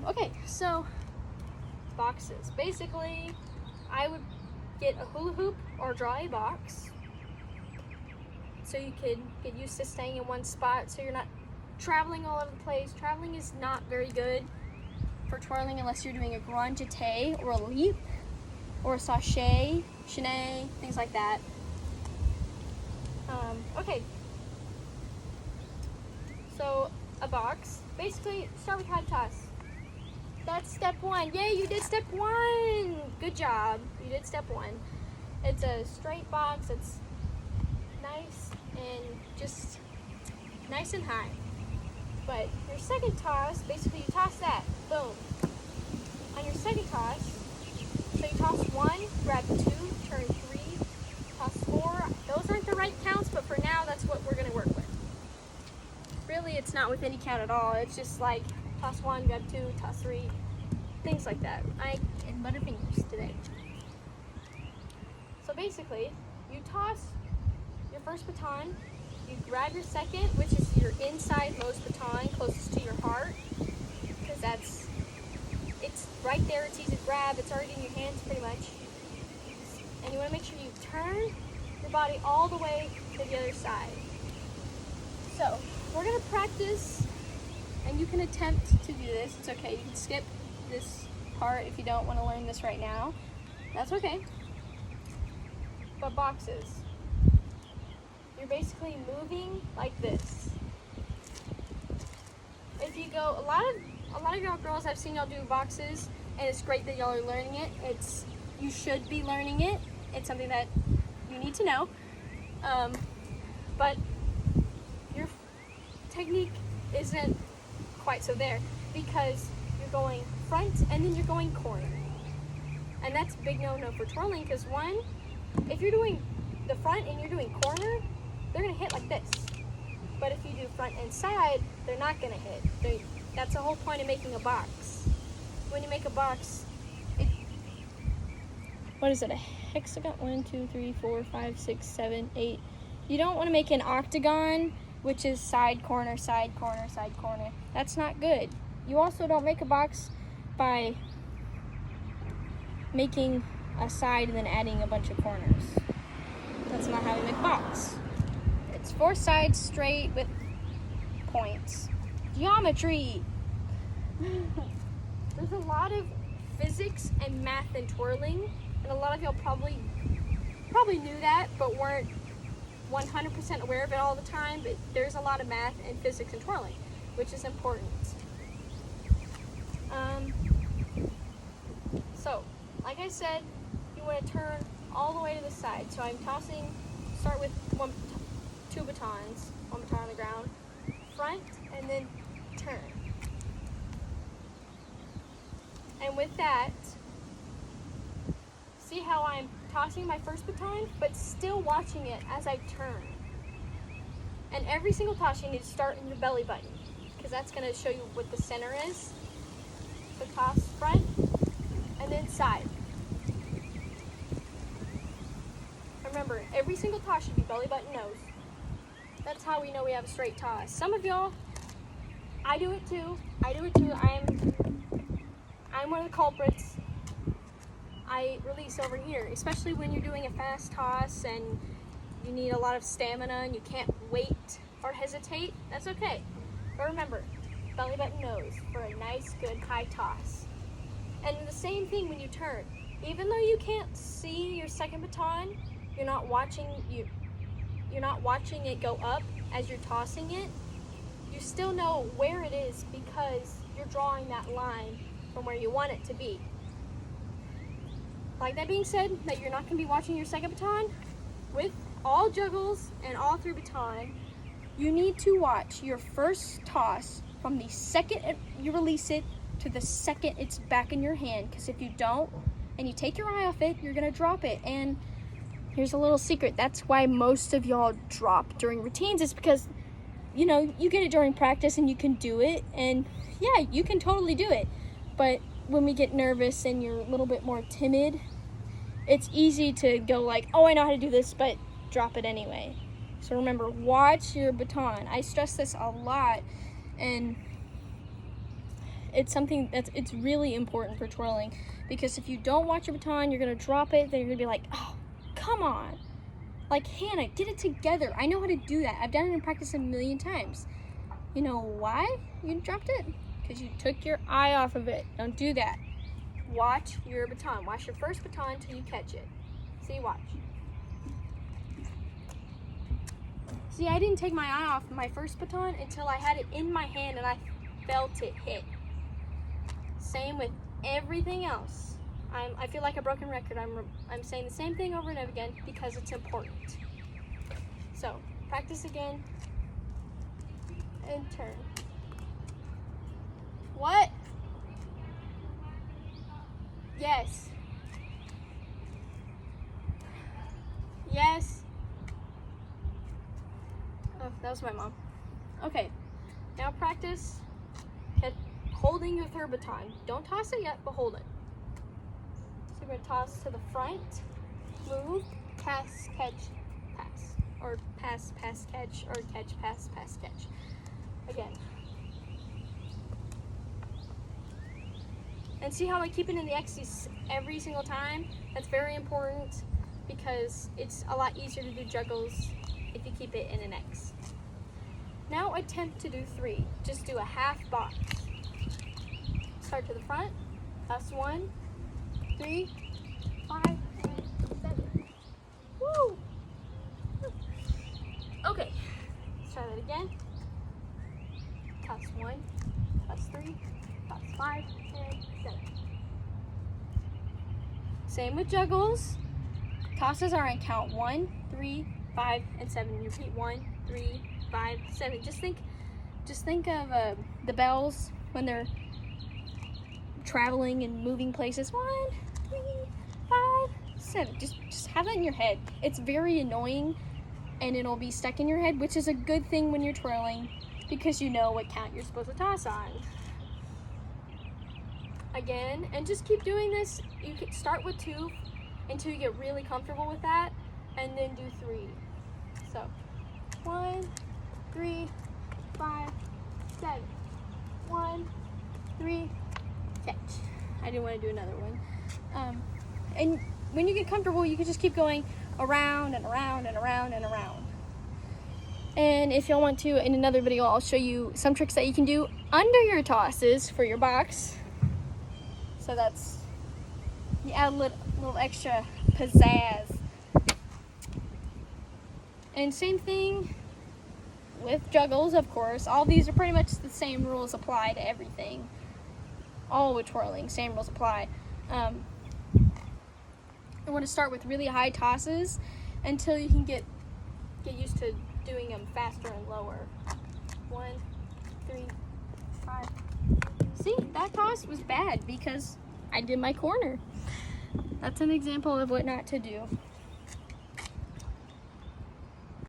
Okay, so boxes. Basically, I would get a hula hoop or draw a box so you could get used to staying in one spot so you're not traveling all over the place. Traveling is not very good for twirling unless you're doing a grand jeté or a leap or a sachet, chaîné, things like that. Okay, so a box. Basically, start with high toss. That's step one. Yay, you did step one. Good job. You did step one. It's a straight box. It's nice and just nice and high. But your second toss, basically you toss that. Boom. On your second toss, so you toss one, grab two, turn three, toss four. Those aren't the right counts, but for now, that's what we're going to work with. Really, it's not with any count at all. It's just like toss one, grab two, toss three, things like that. And butterfingers today. So basically, you toss your first baton, you grab your second, which is your inside most baton, closest to your heart, because it's right there, it's easy to grab, it's already in your hands pretty much. And you want to make sure you turn your body all the way to the other side. So, we're going to practice, and you can attempt to do this. It's okay. You can skip this part if you don't want to learn this right now. That's okay. But boxes. You're basically moving like this. If you go, a lot of y'all girls, I've seen y'all do boxes, and it's great that y'all are learning it. You should be learning it. It's something that you need to know. But your technique isn't quite so there because you're going front and then you're going corner. And that's a big no-no for twirling because one, if you're doing the front and you're doing corner, they're gonna hit like this. But if you do front and side, they're not gonna hit. That's the whole point of making a box. When you make a box, what is it, a hexagon? 1, 2, 3, 4, 5, 6, 7, 8. You don't want to make an octagon, which is side, corner, side, corner, side, corner. That's not good. You also don't make a box by making a side and then adding a bunch of corners. That's not how we make a box. It's 4 sides straight with points. Geometry. There's a lot of physics and math in twirling, and a lot of y'all probably knew that, but weren't 100% aware of it all the time. But there's a lot of math and physics in twirling, which is important. So, like I said, you want to turn all the way to the side. So I'm tossing. Start with 2 batons, 1 baton on the ground, front, and then turn. And with that, see how I'm tossing my first baton, but still watching it as I turn. And every single toss you need to start in your belly button, because that's going to show you what the center is. So toss front, and then side. Remember, every single toss should be belly button nose. That's how we know we have a straight toss. Some of y'all, I do it too. I'm one of the culprits. I release over here, especially when you're doing a fast toss and you need a lot of stamina and you can't wait or hesitate. That's okay. But remember, belly button nose for a nice, good, high toss. And the same thing when you turn. Even though you can't see your second baton, you're not watching it go up as you're tossing it, you still know where it is because you're drawing that line from where you want it to be. Like that being said, that you're not going to be watching your second baton, with all juggles and all 3 baton, you need to watch your first toss from the second you release it to the second it's back in your hand, because if you don't and you take your eye off it, you're going to drop it. And here's a little secret. That's why most of y'all drop during routines, is because, you know, you get it during practice and you can do it. And yeah, you can totally do it. But when we get nervous and you're a little bit more timid, it's easy to go like, oh, I know how to do this, but drop it anyway. So remember, watch your baton. I stress this a lot. And it's something it's really important for twirling, because if you don't watch your baton, you're gonna drop it, then you're gonna be like, oh, come on. Like, Hannah, get it together. I know how to do that. I've done it in practice a million times. You know why you dropped it? Because you took your eye off of it. Don't do that. Watch your baton. Watch your first baton until you catch it. See, watch. See, I didn't take my eye off my first baton until I had it in my hand and I felt it hit. Same with everything else. I feel like a broken record. I'm saying the same thing over and over again because it's important. So, practice again and turn. What? Yes. Yes. Oh, that was my mom. Okay, now practice holding your third baton. Don't toss it yet, but hold it. So we're going to toss to the front, move, pass, catch, pass. Or pass, pass, catch, or catch, pass, pass, catch. Again. And see how I keep it in the X every single time? That's very important because it's a lot easier to do juggles if you keep it in an X. Now attempt to do 3. Just do a half box. Start to the front. That's 1, 3, 5, and 7. Woo! Okay. Let's try that again. Toss 1, toss 3, toss 5, and 7. Same with juggles. Tosses are on count 1, 3, 5, and 7. You repeat 1, 3, 5, 7. Just think of the bells when they're traveling and moving places. 1, 3, 5, 7. Just have that in your head. It's very annoying, and it'll be stuck in your head, which is a good thing when you're twirling because you know what count you're supposed to toss on. Again, and just keep doing this. You can start with 2 until you get really comfortable with that, and then do 3. So 1, 3, 5, 7. 1, 3, catch. I didn't want to do another one. And when you get comfortable, you can just keep going around and around and around and around. And if y'all want to, in another video, I'll show you some tricks that you can do under your tosses for your box. So that's, you add a little extra pizzazz. And same thing with juggles, of course. All these are pretty much the same rules apply to everything. All with twirling, same rules apply. I want to start with really high tosses until you can get used to doing them faster and lower. 1, 3, 5. See, that toss was bad because I did my corner. That's an example of what not to do.